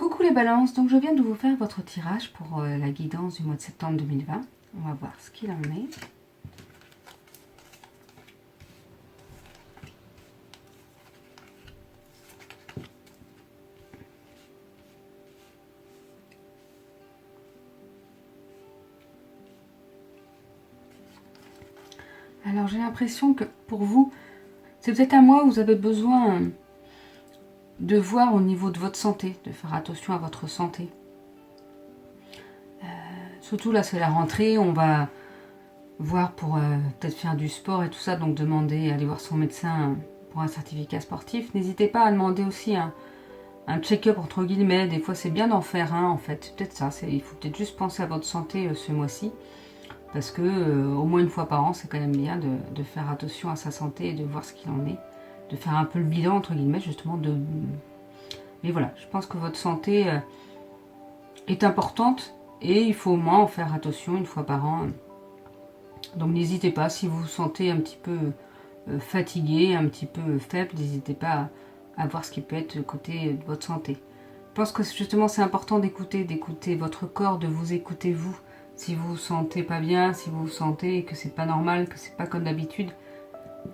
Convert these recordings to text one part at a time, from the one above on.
Coucou les balances, donc je viens de vous faire votre tirage pour la guidance du mois de septembre 2020. On va voir ce qu'il en est. Alors j'ai l'impression que pour vous, c'est peut-être un mois où vous avez besoin de voir au niveau de votre santé, de faire attention à votre santé. Surtout là c'est la rentrée, on va voir pour peut-être faire du sport et tout ça, donc demander, aller voir son médecin pour un certificat sportif. N'hésitez pas à demander aussi un check-up entre guillemets, des fois c'est bien d'en faire un en fait, peut-être ça, il faut peut-être juste penser à votre santé ce mois-ci, parce que au moins une fois par an c'est quand même bien de faire attention à sa santé et de voir ce qu'il en est, de faire un peu le bilan entre guillemets justement mais voilà, je pense que votre santé est importante et il faut au moins en faire attention une fois par an, donc n'hésitez pas, si vous vous sentez un petit peu fatigué, un petit peu faible, n'hésitez pas à voir ce qui peut être côté de votre santé. Je pense que justement c'est important d'écouter votre corps, de vous écouter vous. Si vous vous sentez pas bien, si vous vous sentez que c'est pas normal, que c'est pas comme d'habitude,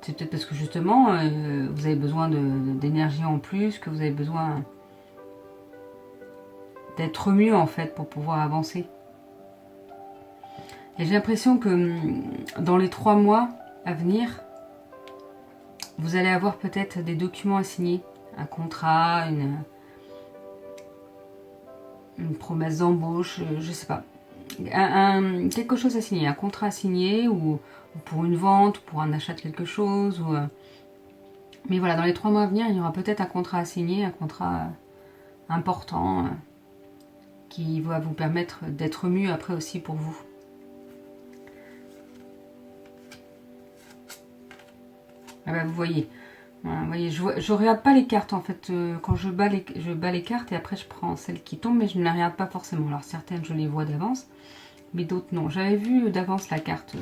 c'est peut-être parce que justement vous avez besoin d'énergie en plus, que vous avez besoin d'être mieux en fait pour pouvoir avancer. Et j'ai l'impression que dans les 3 mois à venir, vous allez avoir peut-être des documents à signer, un contrat, une promesse d'embauche, je sais pas. Quelque chose à signer, un contrat à signer, ou pour une vente, ou pour un achat de quelque chose. Mais voilà, dans les 3 mois à venir, il y aura peut-être un contrat à signer, un contrat important qui va vous permettre d'être mieux après aussi pour vous. Ah bah, vous voyez, je regarde pas les cartes en fait. Quand je bats les cartes et après je prends celles qui tombent, mais je ne les regarde pas forcément. Alors certaines je les vois d'avance, mais d'autres non. J'avais vu d'avance la carte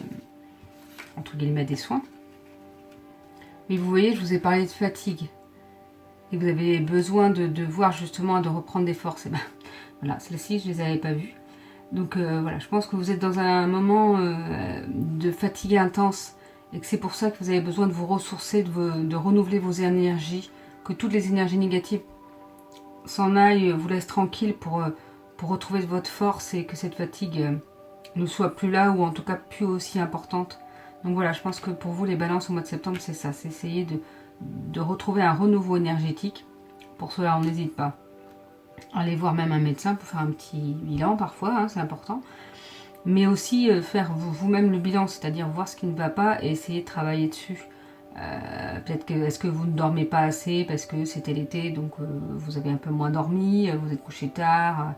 entre guillemets des soins. Mais vous voyez, je vous ai parlé de fatigue. Et vous avez besoin de voir justement, de reprendre des forces. Et ben voilà, celles-ci je les avais pas vues. Donc voilà, je pense que vous êtes dans un moment de fatigue intense. Et que c'est pour ça que vous avez besoin de vous ressourcer, de renouveler vos énergies, que toutes les énergies négatives s'en aillent, vous laissent tranquille pour retrouver votre force et que cette fatigue ne soit plus là, ou en tout cas plus aussi importante. Donc voilà, je pense que pour vous les balances au mois de septembre c'est ça, c'est essayer de retrouver un renouveau énergétique. Pour cela on n'hésite pas à aller voir même un médecin pour faire un petit bilan parfois, hein, c'est important. Mais aussi faire vous-même le bilan, c'est-à-dire voir ce qui ne va pas et essayer de travailler dessus. Peut-être que est-ce que vous ne dormez pas assez parce que c'était l'été, donc vous avez un peu moins dormi, vous êtes couché tard.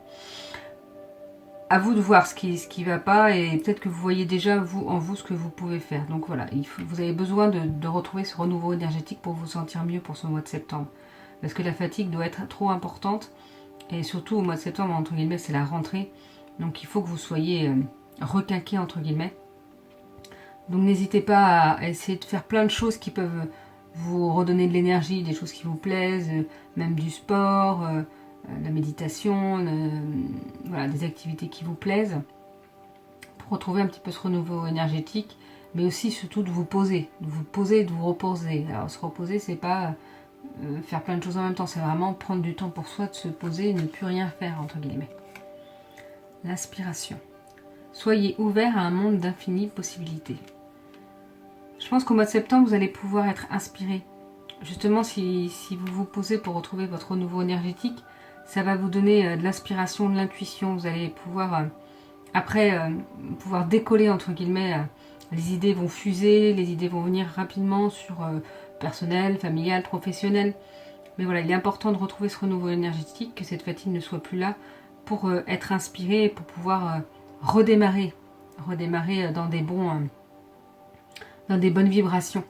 À vous de voir ce qui va pas, et peut-être que vous voyez déjà en vous ce que vous pouvez faire. Donc voilà, vous avez besoin de retrouver ce renouveau énergétique pour vous sentir mieux pour ce mois de septembre. Parce que la fatigue doit être trop importante, et surtout au mois de septembre, entre guillemets, c'est la rentrée. Donc il faut que vous soyez requinqué entre guillemets. Donc n'hésitez pas à essayer de faire plein de choses qui peuvent vous redonner de l'énergie, des choses qui vous plaisent, même du sport, la méditation, voilà, des activités qui vous plaisent, pour retrouver un petit peu ce renouveau énergétique, mais aussi surtout de vous poser et de vous reposer. Alors se reposer, c'est pas faire plein de choses en même temps, c'est vraiment prendre du temps pour soi, de se poser et ne plus rien faire entre guillemets. L'inspiration. Soyez ouvert à un monde d'infinies possibilités. Je pense qu'au mois de septembre, vous allez pouvoir être inspiré. Justement, si vous vous posez pour retrouver votre renouveau énergétique, ça va vous donner de l'inspiration, de l'intuition. Vous allez pouvoir, après, pouvoir décoller, entre guillemets. Les idées vont fuser, les idées vont venir rapidement sur personnel, familial, professionnel. Mais voilà, il est important de retrouver ce renouveau énergétique, que cette fatigue ne soit plus là, pour être inspiré et pour pouvoir redémarrer dans des bonnes vibrations.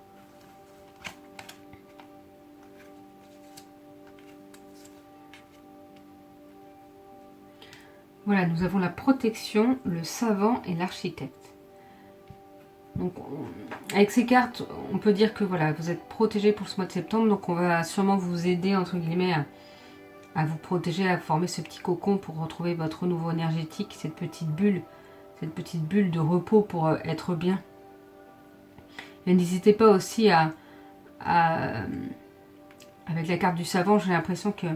Voilà, nous avons la protection, le savant et l'architecte. Donc, avec ces cartes, on peut dire que voilà, vous êtes protégé pour ce mois de septembre, donc on va sûrement vous aider, entre guillemets, à vous protéger, à former ce petit cocon pour retrouver votre renouveau énergétique, cette petite bulle de repos pour être bien. Et n'hésitez pas aussi avec la carte du savant, j'ai l'impression que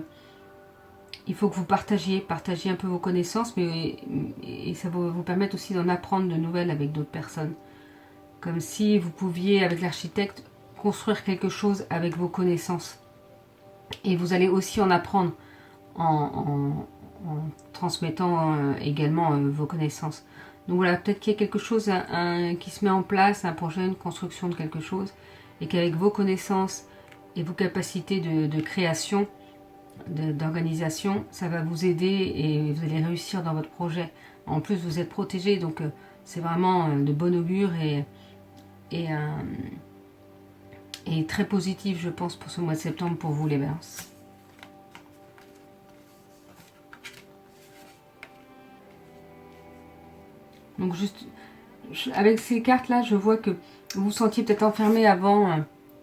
il faut que vous partagiez un peu vos connaissances, et ça va vous permettre aussi d'en apprendre de nouvelles avec d'autres personnes. Comme si vous pouviez, avec l'architecte, construire quelque chose avec vos connaissances. Et vous allez aussi en apprendre en transmettant également vos connaissances. Donc voilà, peut-être qu'il y a quelque chose qui se met en place, un projet, une construction de quelque chose, et qu'avec vos connaissances et vos capacités de création, d'organisation, ça va vous aider et vous allez réussir dans votre projet. En plus, vous êtes protégé, donc c'est vraiment de bon augure et très positif, je pense, pour ce mois de septembre pour vous, les balances. Donc juste, avec ces cartes-là, je vois que vous vous sentiez peut-être enfermé avant.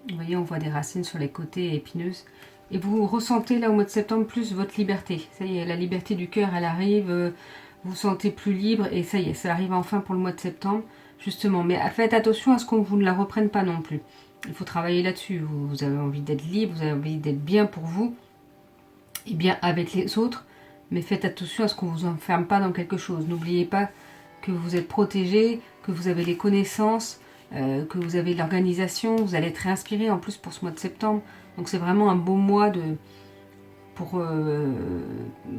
Vous voyez, on voit des racines sur les côtés épineuses. Et vous ressentez là au mois de septembre plus votre liberté. Ça y est, la liberté du cœur, elle arrive. Vous vous sentez plus libre et ça y est, ça arrive enfin pour le mois de septembre, justement. Mais faites attention à ce qu'on vous ne la reprenne pas non plus. Il faut travailler là-dessus. Vous avez envie d'être libre, vous avez envie d'être bien pour vous et bien avec les autres. Mais faites attention à ce qu'on ne vous enferme pas dans quelque chose. N'oubliez pas que vous êtes protégé, que vous avez les connaissances, que vous avez l'organisation. Vous allez être réinspiré en plus pour ce mois de septembre. Donc c'est vraiment un beau mois pour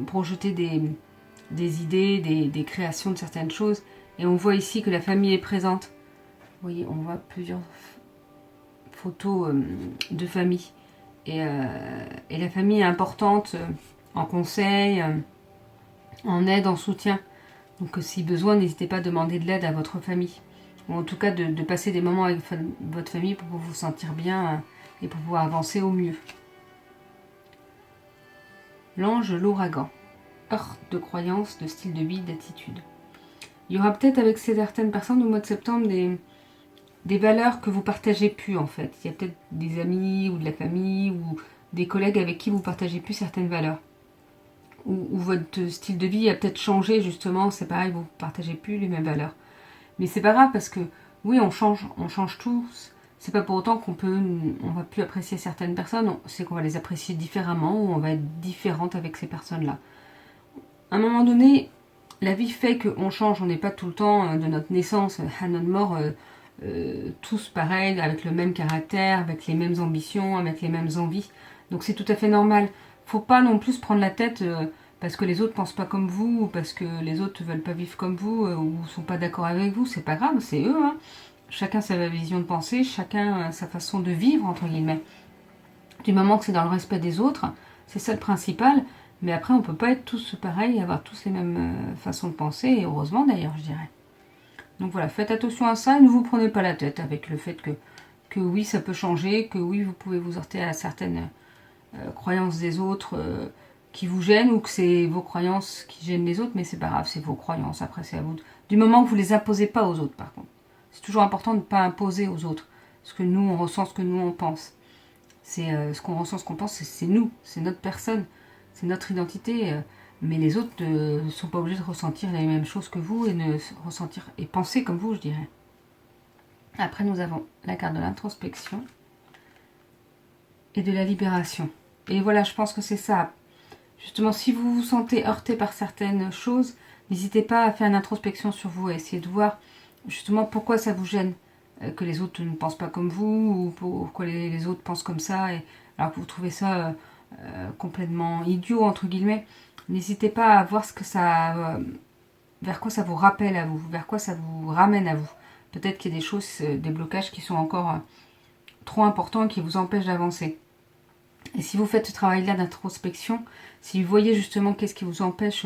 projeter des idées, des créations de certaines choses. Et on voit ici que la famille est présente. Vous voyez, on voit plusieurs photos de famille. Et la famille est importante en conseil, en aide, en soutien. Donc si besoin, n'hésitez pas à demander de l'aide à votre famille. Ou en tout cas de passer des moments avec votre famille pour vous sentir bien et pour pouvoir avancer au mieux. L'ange, l'ouragan. Heurte de croyances, de style de vie, d'attitude. Il y aura peut-être avec certaines personnes au mois de septembre des valeurs que vous partagez plus en fait. Il y a peut-être des amis ou de la famille ou des collègues avec qui vous partagez plus certaines valeurs. Ou votre style de vie a peut-être changé justement, c'est pareil, vous partagez plus les mêmes valeurs. Mais c'est pas grave parce que oui, on change tous. C'est pas pour autant on va plus apprécier certaines personnes, c'est qu'on va les apprécier différemment ou on va être différente avec ces personnes-là. À un moment donné, la vie fait qu'on change, on n'est pas tout le temps de notre naissance à notre mort tous pareils, avec le même caractère, avec les mêmes ambitions, avec les mêmes envies. Donc c'est tout à fait normal. Faut pas non plus prendre la tête parce que les autres pensent pas comme vous, ou parce que les autres veulent pas vivre comme vous, ou sont pas d'accord avec vous, c'est pas grave, c'est eux. Hein. Chacun sa vision de pensée, chacun sa façon de vivre, entre guillemets. Du moment que c'est dans le respect des autres, c'est ça le principal. Mais après, on peut pas être tous pareils, avoir tous les mêmes façons de penser, et heureusement d'ailleurs, je dirais. Donc voilà, faites attention à ça et ne vous prenez pas la tête avec le fait que oui, ça peut changer, que oui, vous pouvez vous heurter à certaines croyances des autres qui vous gênent ou que c'est vos croyances qui gênent les autres, mais c'est pas grave, c'est vos croyances, après c'est à vous. Du moment que vous les imposez pas aux autres par contre. C'est toujours important de ne pas imposer aux autres ce que nous on ressent, ce que nous on pense. C'est ce qu'on ressent, ce qu'on pense, c'est nous, c'est notre personne, c'est notre identité. Mais les autres ne sont pas obligés de ressentir les mêmes choses que vous et ne ressentir et penser comme vous, je dirais. Après, nous avons la carte de l'introspection et de la libération. Et voilà, je pense que c'est ça. Justement, si vous vous sentez heurté par certaines choses, n'hésitez pas à faire une introspection sur vous et essayer de voir justement pourquoi ça vous gêne que les autres ne pensent pas comme vous ou pourquoi les autres pensent comme ça. Alors que vous trouvez ça complètement idiot, entre guillemets. N'hésitez pas à voir ce que ça, vers quoi ça vous rappelle à vous, vers quoi ça vous ramène à vous. Peut-être qu'il y a des choses, des blocages qui sont encore trop importants et qui vous empêchent d'avancer. Et si vous faites ce travail-là d'introspection, si vous voyez justement qu'est-ce qui vous empêche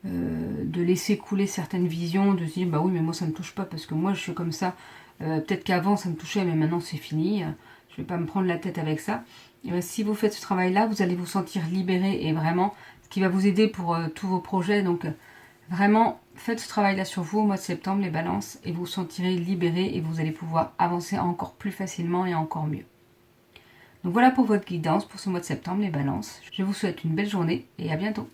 de laisser couler certaines visions, de se dire bah oui mais moi ça ne me touche pas parce que moi je suis comme ça, peut-être qu'avant ça me touchait mais maintenant c'est fini, je ne vais pas me prendre la tête avec ça. Et bien, si vous faites ce travail-là, vous allez vous sentir libéré et vraiment qui va vous aider pour tous vos projets. Donc vraiment, faites ce travail-là sur vous au mois de septembre, les balances, et vous vous sentirez libéré et vous allez pouvoir avancer encore plus facilement et encore mieux. Donc voilà pour votre guidance pour ce mois de septembre, les balances. Je vous souhaite une belle journée et à bientôt.